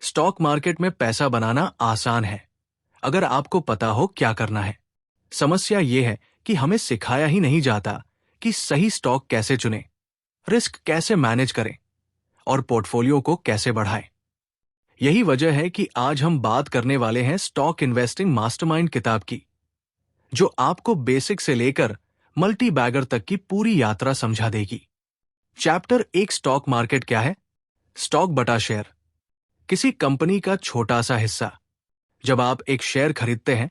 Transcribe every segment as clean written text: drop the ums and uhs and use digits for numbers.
Stock market में पैसा बनाना आसान है अगर आपको पता हो क्या करना है। समस्या यह है कि हमें सिखाया ही नहीं जाता कि सही स्टॉक कैसे चुनें, रिस्क कैसे मैनेज करें और पोर्टफोलियो को कैसे बढ़ाएं। यही वजह है कि आज हम बात करने वाले हैं स्टॉक इन्वेस्टिंग मास्टरमाइंड किताब की, जो आपको बेसिक से लेकर मल्टी बैगर तक की पूरी यात्रा समझा देगी। चैप्टर 1, स्टॉक मार्केट क्या है। स्टॉक बटा शेयर, किसी कंपनी का छोटा सा हिस्सा। जब आप एक शेयर खरीदते हैं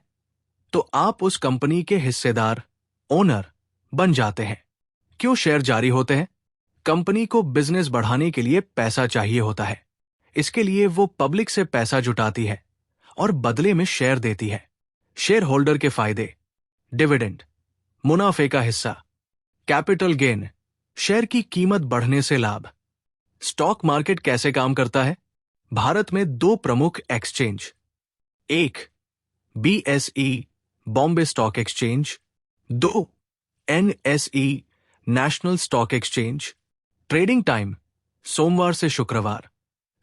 तो आप उस कंपनी के हिस्सेदार, ओनर बन जाते हैं। क्यों शेयर जारी होते हैं? कंपनी को बिजनेस बढ़ाने के लिए पैसा चाहिए होता है। इसके लिए वो पब्लिक से पैसा जुटाती है और बदले में शेयर देती है। शेयर होल्डर के फायदे: डिविडेंड, मुनाफे का हिस्सा; कैपिटल गेन, शेयर की कीमत बढ़ने से लाभ। स्टॉक मार्केट कैसे काम करता है? भारत में 2 प्रमुख exchange, 1 BSE Bombay stock exchange, 2 NSE national stock exchange. Trading time सोमवार से शुक्रवार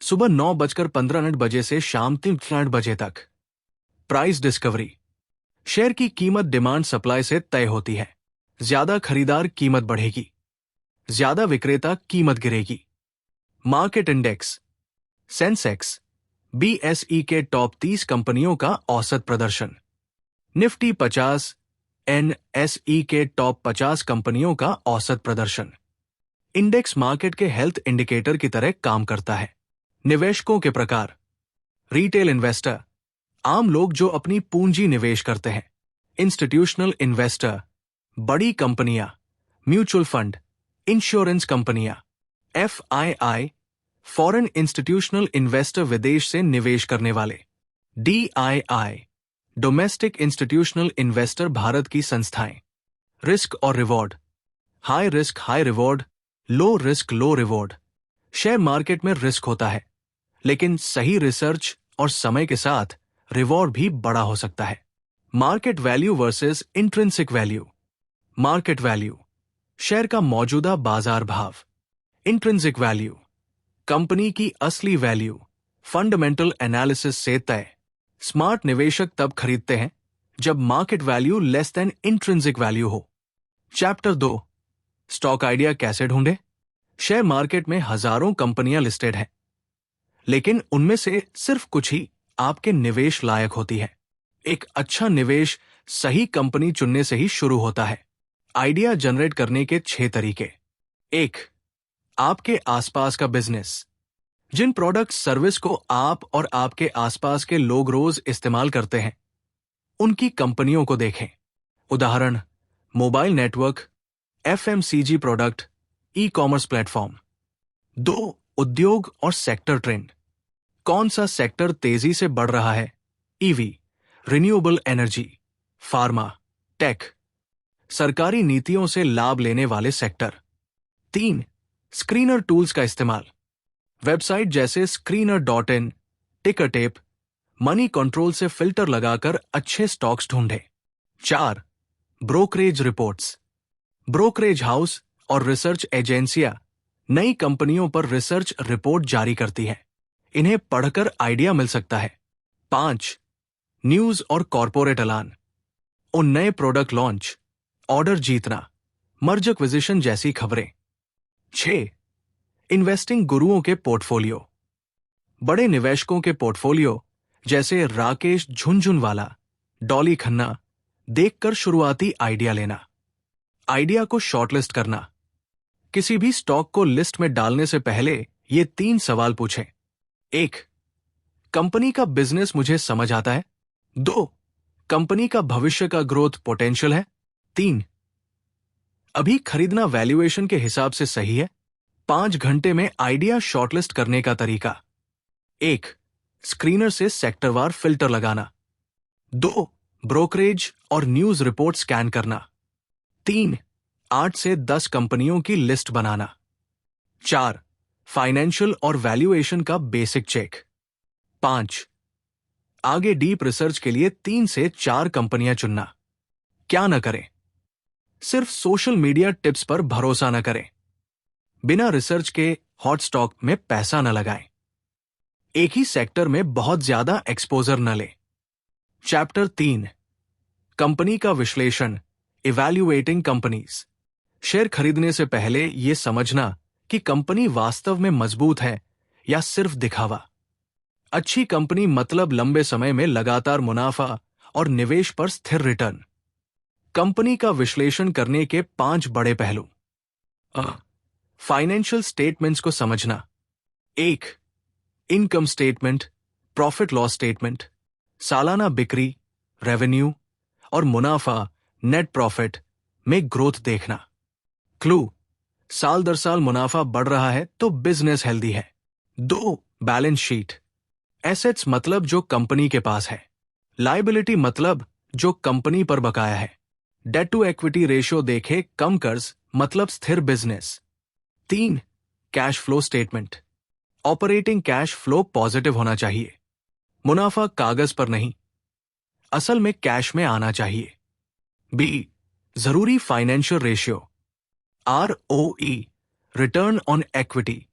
सुबह 9:15 से शाम 3 बजे तक। प्राइस डिस्कवरी, शेयर की कीमत डिमांड सप्लाई से तय होती है। ज्यादा खरीदार कीमत बढ़ेगी, ज्यादा विक्रेता कीमत गिरेगी। मार्केट इंडेक्स, सेंसेक्स BSE के टॉप 30 कंपनियों का औसत प्रदर्शन, निफ्टी 50 NSE के टॉप 50 कंपनियों का औसत प्रदर्शन। इंडेक्स मार्केट के हेल्थ इंडिकेटर की तरह काम करता है। निवेशकों के प्रकार: रिटेल इन्वेस्टर, आम लोग जो अपनी पूंजी निवेश करते हैं। इंस्टीट्यूशनल इन्वेस्टर, बड़ी कंपनियां, म्यूचुअल फंड, इंश्योरेंस कंपनियां। FII, फॉरेन इंस्टीट्यूशनल इन्वेस्टर, विदेश से निवेश करने वाले। DII, domestic institutional investor, Bharat की संस्थाएं। रिस्क और reward: high risk high reward, low risk लो रिवॉर्ड। शेयर मार्केट में रिस्क होता है, लेकिन सही रिसर्च और समय के साथ रिवॉर्ड भी बड़ा हो सकता है। Market value versus intrinsic value. Market value, share का मौजूदा बाजार भाव। इंट्रिंसिक वैल्यू, कंपनी की असली वैल्यू, फंडामेंटल एनालिसिस से तय। स्मार्ट निवेशक तब खरीदते हैं जब market value less than intrinsic value हो। चैप्टर 2, स्टॉक आइडिया कैसे ढूंढे। शेयर मार्केट में हजारों कंपनियां लिस्टेड हैं, लेकिन उनमें से सिर्फ कुछ ही आपके निवेश लायक होती है। एक अच्छा निवेश सही कंपनी चुनने से ही शुरू होता है। आइडिया जनरेट करने के 6 तरीके। 1, आपके आसपास का बिजनेस। जिन प्रोडक्ट सर्विस को आप और आपके आसपास के लोग रोज इस्तेमाल करते हैं, उनकी कंपनियों को देखें। उदाहरण: mobile network, FMCG product, e-commerce platform. 2, उद्योग और सेक्टर ट्रेंड। कौन सा सेक्टर तेजी से बढ़ रहा है? EV, renewable energy, pharma, tech. सरकारी नीतियों से लाभ लेने वाले सेक्टर। 3, स्क्रीनर टूल्स का इस्तेमाल। वेबसाइट जैसे screener.in, टिकरटेप, मनी कंट्रोल से फिल्टर लगाकर अच्छे स्टॉक्स ढूंढें। 4, ब्रोकरेज रिपोर्ट्स। ब्रोकरेज हाउस और रिसर्च एजेंसियां नई कंपनियों पर रिसर्च रिपोर्ट जारी करती हैं। इन्हें पढ़कर आइडिया मिल सकता है। 5, न्यूज और कॉर्पोरेट ऐलान। उन नए प्रोडक्ट लॉन्च, ऑर्डर जीतना, मर्जर एक्विजिशन जैसी खबरें। 6, इन्वेस्टिंग गुरुओं के पोर्टफोलियो। बड़े निवेशकों के पोर्टफोलियो जैसे राकेश झुनझुनवाला, डॉली खन्ना देखकर शुरुआती आइडिया लेना। आइडिया को शॉर्टलिस्ट करना। किसी भी स्टॉक को लिस्ट में डालने से पहले ये 3 सवाल पूछें। 1, कंपनी का बिजनेस मुझे समझ आता है। 2, कंपनी का भविष्य का ग्रोथ पोटेंशियल है। 3, अभी खरीदना वैल्यूएशन के हिसाब से सही है। 5 घंटे में आइडिया शॉर्टलिस्ट करने का तरीका। 1, स्क्रीनर से सेक्टरवार फिल्टर लगाना। 2, ब्रोकरेज और न्यूज रिपोर्ट स्कैन करना। 3, 8 से 10 कंपनियों की लिस्ट बनाना। 4, फाइनेंशियल और वैल्यूएशन का बेसिक चेक। 5, आगे डीप रिसर्च के लिए 3 से 4 कंपनियां चुनना। क्या न करें? सिर्फ सोशल मीडिया टिप्स पर भरोसा न करें। बिना रिसर्च के हॉट स्टॉक में पैसा न लगाएं। एक ही सेक्टर में बहुत ज्यादा एक्सपोजर न लें। चैप्टर 3, कंपनी का विश्लेषण, इवैल्यूएटिंग कंपनीज। शेयर खरीदने से पहले यह समझना कि कंपनी वास्तव में मजबूत है या सिर्फ दिखावा। अच्छी कंपनी मतलब लंबे समय में लगातार मुनाफा और निवेश पर स्थिर रिटर्न। कंपनी का विश्लेषण करने के 5 बड़े पहलू। फाइनेंशियल स्टेटमेंट्स को समझना। 1. Income statement, profit loss statement, सालाना बिक्री, रेवेन्यू और मुनाफा, नेट प्रॉफिट में ग्रोथ देखना। क्लू, साल दर साल मुनाफा बढ़ रहा है तो बिजनेस हेल्दी है। 2. बैलेंस शीट, एसेट्स मतलब जो कंपनी के पास है, लायबिलिटी मतलब जो कंपनी पर बकाया है। डेट टू इक्विटी रेशियो देखे, कम कर्ज मतलब स्थिर business. 3. Cash flow statement, operating cash flow positive होना चाहिए, मुनाफा कागज पर नहीं, असल में कैश में आना चाहिए। बी. जरूरी financial ratio, ROE, return on equity,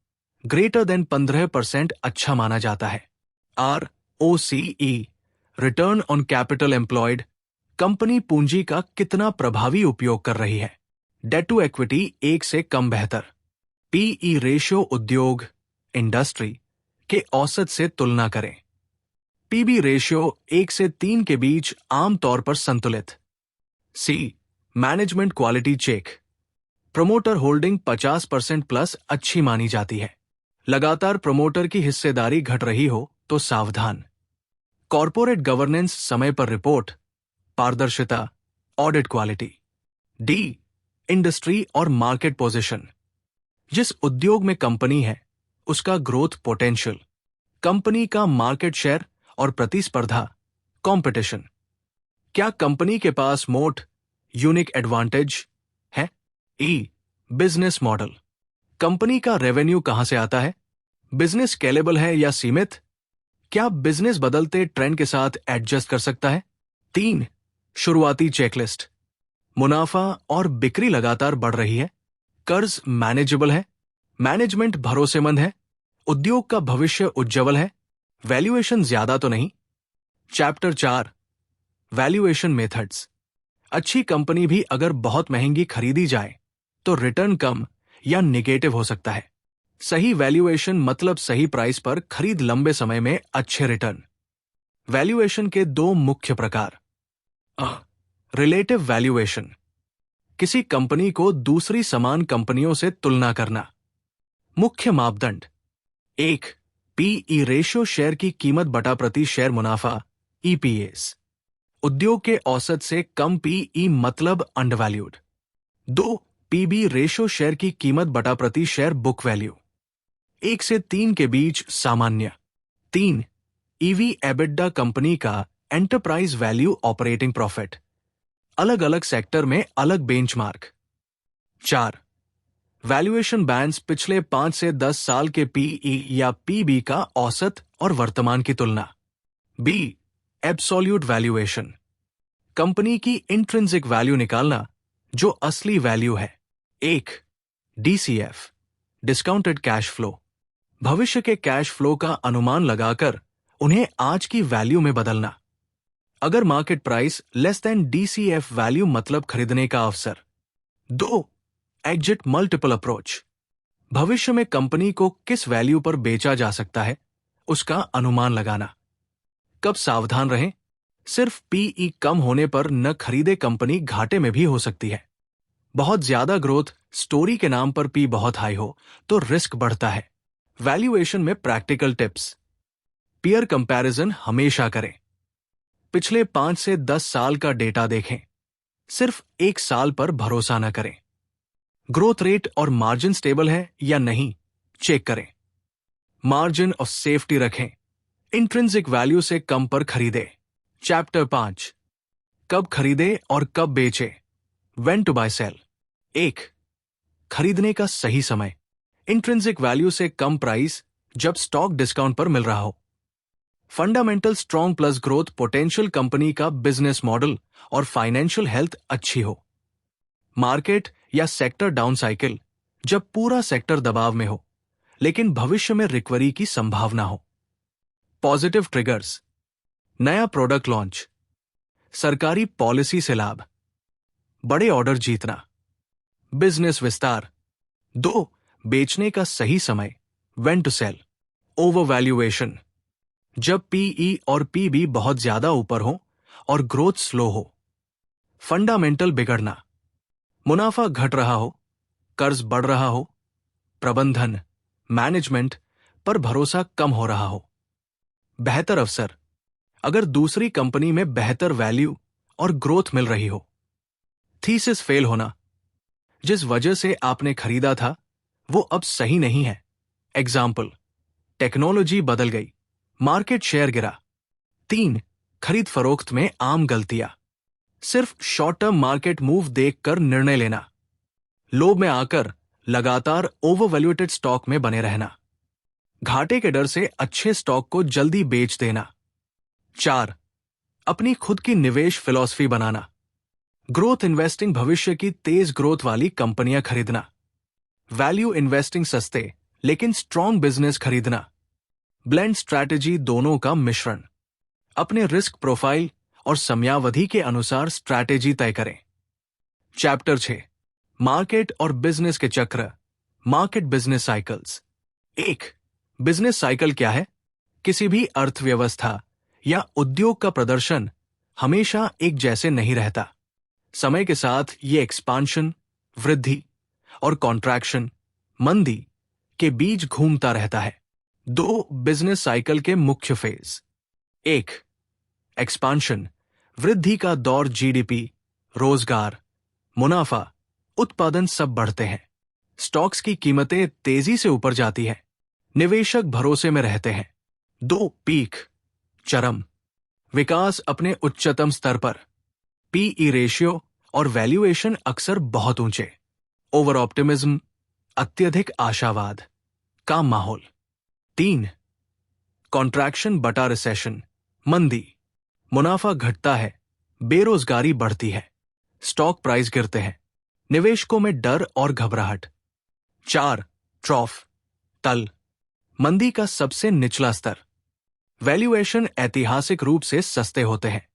greater than 15% अच्छा माना जाता है। ROCE, return on capital employed, company पूंजी का कितना प्रभावी उपयोग कर रही है। डेट टू इक्विटी 1 से कम बेहतर। PE रेशियो उद्योग, इंडस्ट्री के औसत से तुलना करें। PB रेशियो 1 से 3 के बीच आमतौर पर संतुलित। C. Management quality check, promoter holding 50% plus अच्छी मानी जाती है। लगातार प्रमोटर की हिस्सेदारी घट रही हो तो सावधान। कॉर्पोरेट गवर्नेंस, समय पर रिपोर्ट, पारदर्शिता, ऑडिट क्वालिटी। D. इंडस्ट्री और मार्केट पोजीशन, जिस उद्योग में कंपनी है उसका ग्रोथ पोटेंशियल, कंपनी का मार्केट शेयर और प्रतिस्पर्धा, कंपटीशन। क्या कंपनी के पास मोट, यूनिक एडवांटेज है। E. बिजनेस मॉडल, कंपनी का रेवेन्यू कहां से आता है, बिजनेस स्केलेबल है या सीमित, क्या बिजनेस बदलते ट्रेंड के साथ एडजस्ट कर सकता है। 3. शुरुआती चेकलिस्ट, मुनाफा और बिक्री लगातार बढ़ रही है, कर्ज मैनेजेबल है, मैनेजमेंट भरोसेमंद है, उद्योग का भविष्य उज्जवल है, वैल्यूएशन ज्यादा तो नहीं। चैप्टर 4, वैल्यूएशन मेथड्स, अच्छी कंपनी भी अगर बहुत महंगी खरीदी जाए तो रिटर्न कम या निगेटिव हो सकता है। सही वैल्यूएशन मतलब सही प्राइस पर खरीद, लंबे समय में अच्छे रिटर्न। वैल्यूएशन के 2 मुख्य प्रकार। रिलेटिव वैल्यूएशन, किसी कंपनी को दूसरी समान कंपनियों से तुलना करना। मुख्य मापदंड। 1. PE रेशियो, शेयर की कीमत बटा प्रति शेयर मुनाफा, EPS, उद्योग के औसत से कम PE मतलब अंडरवैल्यूड। 2. PB रेशियो, शेयर की कीमत बटा प्रति शेयर बुक वैल्यू, 1 से 3 के बीच सामान्य। 3. EV EBITDA, कंपनी का एंटरप्राइज वैल्यू, ऑपरेटिंग प्रॉफिट, अलग अलग सेक्टर में अलग बेंचमार्क। 4. वैल्यूएशन बैंड्स, पिछले 5 से 10 साल के PE या PB का औसत और वर्तमान की तुलना। B. एब्सोल्यूट वैल्यूएशन, कंपनी की इंट्रिंसिक वैल्यू निकालना जो असली वैल्यू है। 1. DCF, डिस्काउंटेड कैश फ्लो, भविष्य के कैश फ्लो का अनुमान लगाकर उन्हें आज की वैल्यू में बदलना। अगर market price less than DCF value मतलब खरीदने का अवसर। 2. एग्जिट मल्टीपल अप्रोच, भविष्य में कंपनी को किस वैल्यू पर बेचा जा सकता है उसका अनुमान लगाना। कब सावधान रहें, सिर्फ PE कम होने पर न खरीदे, कंपनी घाटे में भी हो सकती है। बहुत ज्यादा ग्रोथ स्टोरी के नाम पर P बहुत हाई हो तो रिस्क बढ़ता है। वैल्यूएशन में प्रैक्टिकल टिप्स। पीयर कंपैरिजन हमेशा करें, पिछले 5 से 10 साल का डेटा देखें, सिर्फ 1 साल पर भरोसा न करें। ग्रोथ रेट और मार्जिन स्टेबल है या नहीं चेक करें। मार्जिन ऑफ सेफ्टी रखें, इंट्रिंसिक वैल्यू से कम पर खरीदे। चैप्टर 5, कब खरीदे और कब बेचे, व्हेन टू बाय सेल। 1. खरीदने का सही समय, इंट्रिंसिक वैल्यू से कम प्राइस जब स्टॉक डिस्काउंट पर मिल रहा हो। Fundamental strong plus growth potential, company का बिजनेस मॉडल और फाइनेंशियल हेल्थ अच्छी हो। मार्केट या सेक्टर डाउन साइकिल, जब पूरा सेक्टर दबाव में हो लेकिन भविष्य में रिकवरी की संभावना हो। पॉजिटिव ट्रिगर्स, नया प्रोडक्ट लॉन्च, सरकारी पॉलिसी से लाभ, बड़े ऑर्डर जीतना, बिजनेस विस्तार। 2. बेचने का सही समय, when to sell. Over valuation, जब पीई और पीबी बहुत ज्यादा ऊपर हो और ग्रोथ स्लो हो। फंडामेंटल बिगड़ना, मुनाफा घट रहा हो, कर्ज बढ़ रहा हो, प्रबंधन मैनेजमेंट पर भरोसा कम हो रहा हो। बेहतर अवसर, अगर दूसरी कंपनी में बेहतर वैल्यू और ग्रोथ मिल रही हो। थीसिस फेल होना, जिस वजह से आपने खरीदा था वो अब सही नहीं है। एग्जाम्पल, टेक्नोलॉजी बदल गई, मार्केट शेयर गिरा। 3. खरीद फरोख्त में आम गलतियां, सिर्फ शॉर्ट टर्म मार्केट मूव देखकर निर्णय लेना, लोभ में आकर लगातार ओवरवैल्यूएटेड स्टॉक में बने रहना, घाटे के डर से अच्छे स्टॉक को जल्दी बेच देना। 4. अपनी खुद की निवेश फिलॉसफी बनाना, ग्रोथ इन्वेस्टिंग, भविष्य की तेज ग्रोथ वाली कंपनियां खरीदना, वैल्यू इन्वेस्टिंग, सस्ते लेकिन स्ट्रॉन्ग बिजनेस खरीदना, ब्लेंड स्ट्रैटेजी, दोनों का मिश्रण। अपने रिस्क प्रोफाइल और समयावधि के अनुसार स्ट्रैटेजी तय करें। चैप्टर 6, मार्केट और बिजनेस के चक्र, market business cycles. 1. Business cycle क्या है? किसी भी अर्थव्यवस्था या उद्योग का प्रदर्शन हमेशा एक जैसे नहीं रहता। समय के साथ ये एक्सपांशन, वृद्धि और कॉन्ट्रैक्शन, मंदी के बीच घूमता रहता है। 2. बिजनेस साइकिल के मुख्य फेज। 1. एक्सपांशन, वृद्धि का दौर, जीडीपी, रोजगार, मुनाफा, उत्पादन सब बढ़ते हैं। स्टॉक्स की कीमतें तेजी से ऊपर जाती है, निवेशक भरोसे में रहते हैं। 2. पीक, चरम, विकास अपने उच्चतम स्तर पर, पीई रेशियो और वैल्यूएशन अक्सर बहुत ऊंचे। ओवर ऑप्टिमिज्म, अत्यधिक आशावाद, काम माहौल। 3. कॉन्ट्रैक्शन बटा रिसेशन, मंदी, मुनाफा घटता है, बेरोजगारी बढ़ती है, स्टॉक प्राइस गिरते हैं, निवेशकों में डर और घबराहट। 4. ट्रॉफ, तल, मंदी का सबसे निचला स्तर, वैल्यूएशन ऐतिहासिक रूप से सस्ते होते हैं,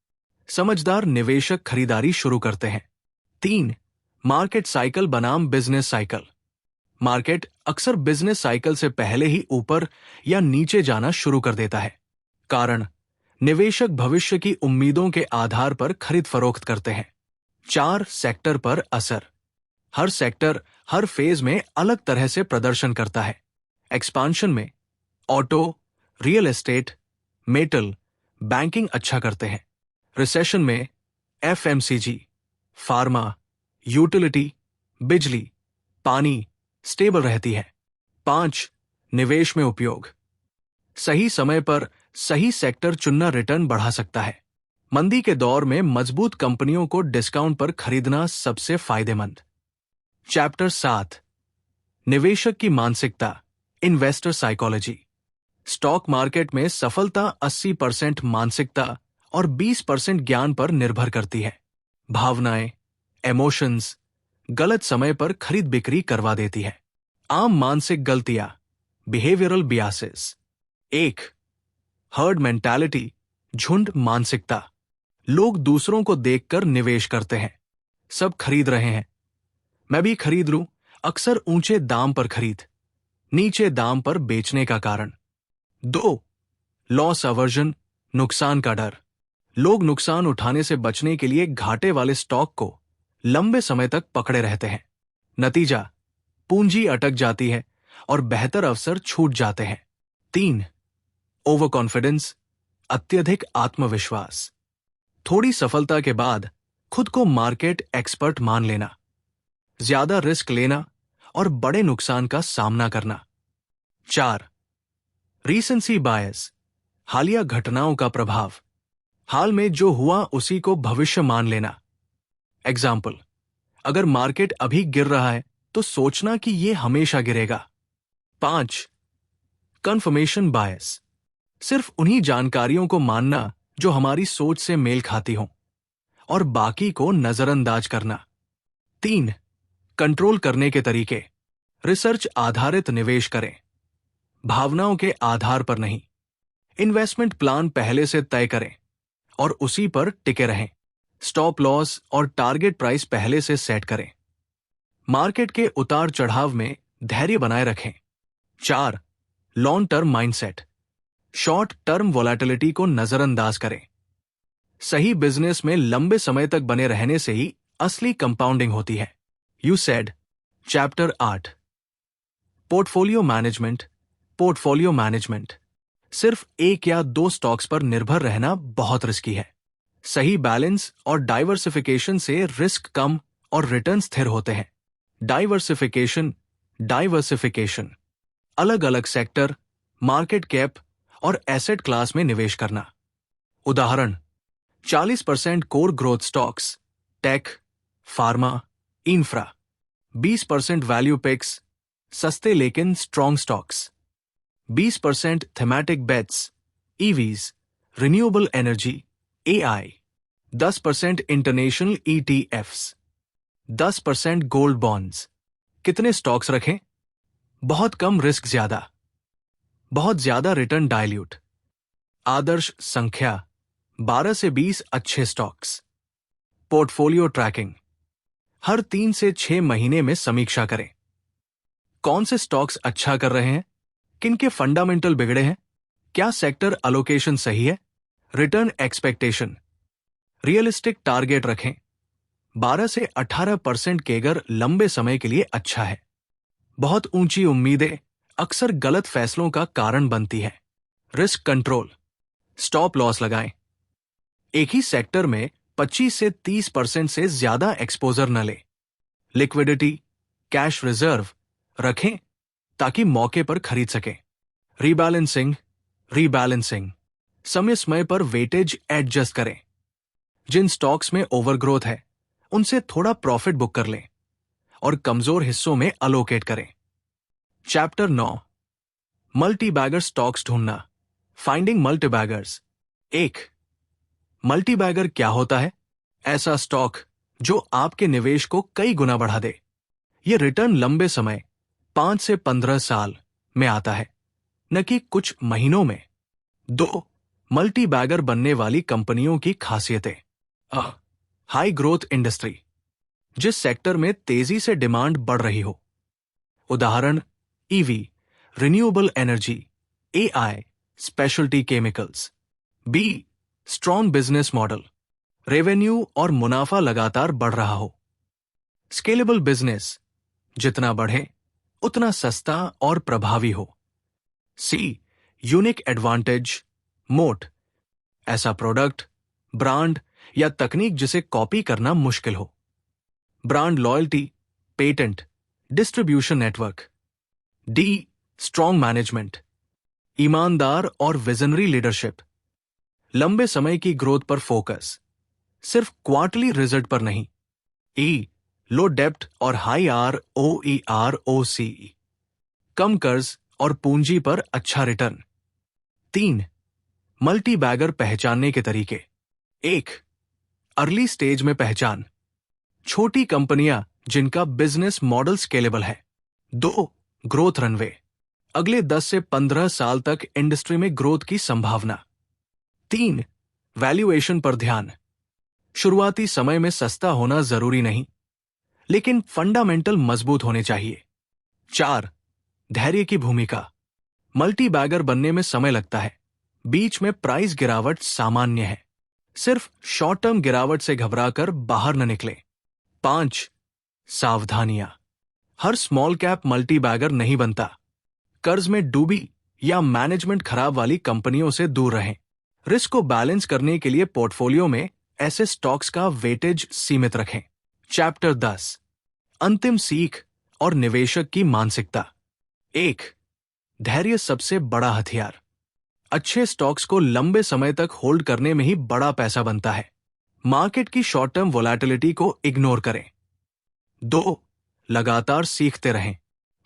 समझदार निवेशक खरीदारी शुरू करते हैं। 3. मार्केट साइकिल बनाम बिजनेस साइकिल, मार्केट अक्सर बिजनेस साइकिल से पहले ही ऊपर या नीचे जाना शुरू कर देता है। कारण, निवेशक भविष्य की उम्मीदों के आधार पर खरीद फरोख्त करते हैं। 4. सेक्टर पर असर, हर सेक्टर हर फेज में अलग तरह से प्रदर्शन करता है। एक्सपांशन में auto, real estate, metal, banking अच्छा करते हैं। रिसेशन में एफएमसीजी, फार्मा, यूटिलिटी, बिजली, पानी स्टेबल रहती है। 5. निवेश में उपयोग, सही समय पर सही सेक्टर चुनना रिटर्न बढ़ा सकता है। मंदी के दौर में मजबूत कंपनियों को डिस्काउंट पर खरीदना सबसे फायदेमंद। चैप्टर 7, निवेशक की मानसिकता, इन्वेस्टर साइकोलॉजी। स्टॉक मार्केट में सफलता 80% मानसिकता और 20% ज्ञान पर निर्भर करती है। भावनाएं, इमोशंस गलत समय पर खरीद बिक्री करवा देती है। आम मानसिक गलतियां, बिहेवियरल बियासेस। 1. हर्ड मेंटालिटी, झुंड मानसिकता, लोग दूसरों को देखकर निवेश करते हैं। सब खरीद रहे हैं, मैं भी खरीद लूं। अक्सर ऊंचे दाम पर खरीद, नीचे दाम पर बेचने का कारण। 2. लॉस अवर्जन, नुकसान का डर, लोग नुकसान उठाने से बचने के लिए घाटे वाले स्टॉक को लंबे समय तक पकड़े रहते हैं। नतीजा, पूंजी अटक जाती है और बेहतर अवसर छूट जाते हैं। 3. ओवर कॉन्फिडेंस, अत्यधिक आत्मविश्वास, थोड़ी सफलता के बाद खुद को मार्केट एक्सपर्ट मान लेना, ज्यादा रिस्क लेना और बड़े नुकसान का सामना करना। 4. रीसेंसी बायस, हालिया घटनाओं का प्रभाव, हाल में जो हुआ उसी को भविष्य मान लेना। एग्जाम्पल, अगर मार्केट अभी गिर रहा है तो सोचना कि यह हमेशा गिरेगा। 5. कन्फर्मेशन बायस, सिर्फ उन्हीं जानकारियों को मानना जो हमारी सोच से मेल खाती हों और बाकी को नजरअंदाज करना। 3. कंट्रोल करने के तरीके, रिसर्च आधारित निवेश करें, भावनाओं के आधार पर नहीं। इन्वेस्टमेंट प्लान पहले से तय करें और उसी पर टिके रहें। स्टॉप लॉस और टारगेट प्राइस पहले से सेट करें। मार्केट के उतार चढ़ाव में धैर्य बनाए रखें। 4. Long term mindset. Short term volatility को नजरअंदाज करें। सही बिजनेस में लंबे समय तक बने रहने से ही असली कंपाउंडिंग होती है। You said. Chapter 8। Portfolio management. Portfolio management. सिर्फ एक या दो स्टॉक्स पर निर्भर रहना बहुत रिस्की है। सही बैलेंस और डाइवर्सिफिकेशन से रिस्क कम और रिटर्न स्थिर होते हैं। डाइवर्सिफिकेशन। डाइवर्सिफिकेशन अलग अलग सेक्टर, मार्केट कैप और एसेट क्लास में निवेश करना। उदाहरण 40% core growth stocks, tech, pharma, infra. 20% value picks, सस्ते लेकिन strong stocks. 20% thematic bets, EVs, renewable energy, AI. 10% international ETFs. 10% gold bonds. कितने स्टॉक्स रखें? बहुत कम रिस्क ज्यादा, बहुत ज्यादा रिटर्न डाइल्यूट। आदर्श संख्या 12 से 20 अच्छे स्टॉक्स। Portfolio trekking. हर 3 से 6 महीने में समीक्षा करें। कौन से स्टॉक्स अच्छा कर रहे हैं? किनके फंडामेंटल बिगड़े हैं? क्या सेक्टर अलोकेशन सही है? Return expectation. रियलिस्टिक टारगेट रखें। 12 से 18% केगर लंबे समय के लिए अच्छा है। बहुत ऊंची उम्मीदें अक्सर गलत फैसलों का कारण बनती है। Risk control. स्टॉप लॉस लगाएं। एक ही सेक्टर में 25 से 30% से ज्यादा एक्सपोजर न लें। लिक्विडिटी, कैश रिजर्व रखें ताकि मौके पर खरीद सकें। रीबैलेंसिंग। रीबैलेंसिंग समय समय पर वेटेज एडजस्ट करें। जिन स्टॉक्स में ओवरग्रोथ है उनसे थोड़ा प्रॉफिट बुक कर लें और कमजोर हिस्सों में अलोकेट करें। चैप्टर 9। मल्टीबैगर स्टॉक्स ढूंढना। Finding multibaggers. 1. मल्टीबैगर क्या होता है? ऐसा स्टॉक जो आपके निवेश को कई गुना बढ़ा दे। यह रिटर्न लंबे समय 5 से 15 साल में आता है, न कि कुछ महीनों में। 2. मल्टीबैगर बनने वाली कंपनियों की खासियतें। हाई ग्रोथ इंडस्ट्री, जिस सेक्टर में तेजी से डिमांड बढ़ रही हो। उदाहरण EV, renewable energy, AI, speciality chemicals. B. Strong business model, revenue और मुनाफा लगातार बढ़ रहा हो। स्केलेबल बिजनेस, जितना बढ़े उतना सस्ता और प्रभावी हो। सी. यूनिक एडवांटेज, मोट, ऐसा प्रोडक्ट, ब्रांड या तकनीक जिसे कॉपी करना मुश्किल हो। Brand loyalty, patent, distribution network. D. Strong management, ईमानदार और विजनरी लीडरशिप। लंबे समय की ग्रोथ पर फोकस, सिर्फ क्वार्टरली रिजल्ट पर नहीं। ई. लो डेप्ट और हाई ROE, कम कर्ज और पूंजी पर अच्छा रिटर्न। 3. मल्टीबैगर पहचानने के तरीके। 1. अर्ली स्टेज में पहचान, छोटी कंपनियां जिनका बिजनेस मॉडल स्केलेबल है। 2. ग्रोथ रनवे, अगले 10 से 15 साल तक इंडस्ट्री में ग्रोथ की संभावना। 3. वैल्यूएशन पर ध्यान, शुरुआती समय में सस्ता होना जरूरी नहीं, लेकिन फंडामेंटल मजबूत होने चाहिए। 4. धैर्य की भूमिका, मल्टीबैगर बनने में समय लगता है, बीच में प्राइस गिरावट सामान्य है। सिर्फ शॉर्ट टर्म गिरावट से घबराकर बाहर न निकले। 5. सावधानियां, हर स्मॉल कैप मल्टीबैगर नहीं बनता। कर्ज में डूबी या मैनेजमेंट खराब वाली कंपनियों से दूर रहें। रिस्क को बैलेंस करने के लिए पोर्टफोलियो में ऐसे स्टॉक्स का वेटेज सीमित रखें। चैप्टर 10। अंतिम सीख और निवेशक की मानसिकता। 1. धैर्य सबसे बड़ा हथियार, अच्छे स्टॉक्स को लंबे समय तक होल्ड करने में ही बड़ा पैसा बनता है। मार्केट की शॉर्ट टर्म वोलेटिलिटी को इग्नोर करें। 2. लगातार सीखते रहें,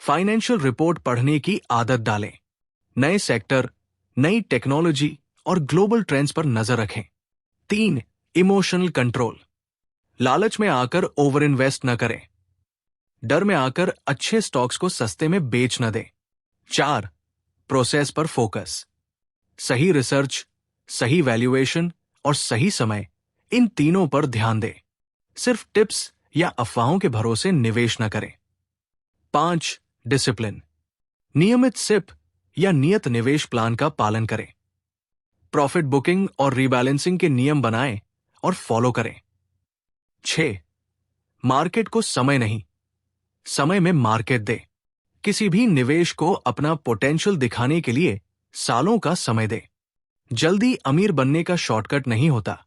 फाइनेंशियल रिपोर्ट पढ़ने की आदत डालें। नए सेक्टर, नई टेक्नोलॉजी और ग्लोबल ट्रेंड्स पर नजर रखें। 3. इमोशनल कंट्रोल, लालच में आकर ओवर इन्वेस्ट न करें, डर में आकर अच्छे स्टॉक्स को सस्ते में बेच न दें। 4. प्रोसेस पर फोकस, सही रिसर्च, सही वैल्यूएशन और सही समय, इन तीनों पर ध्यान दें। सिर्फ टिप्स या अफवाहों के भरोसे निवेश न करें। 5. डिसिप्लिन। नियमित सिप या नियत निवेश प्लान का पालन करें। प्रॉफिट बुकिंग और रीबैलेंसिंग के नियम बनाएं और फॉलो करें। 6. मार्केट को समय नहीं, समय में मार्केट दे। किसी भी निवेश को अपना पोटेंशियल दिखाने के लिए सालों का समय दे। जल्दी अमीर बनने का शॉर्टकट नहीं होता।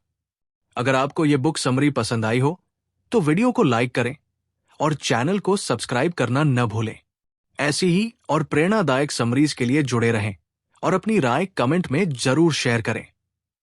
अगर आपको यह बुक समरी पसंद आई हो तो वीडियो को लाइक करें और चैनल को सब्सक्राइब करना न भूलें। ऐसी ही और प्रेरणादायक समरीज के लिए जुड़े रहें और अपनी राय कमेंट में जरूर शेयर करें।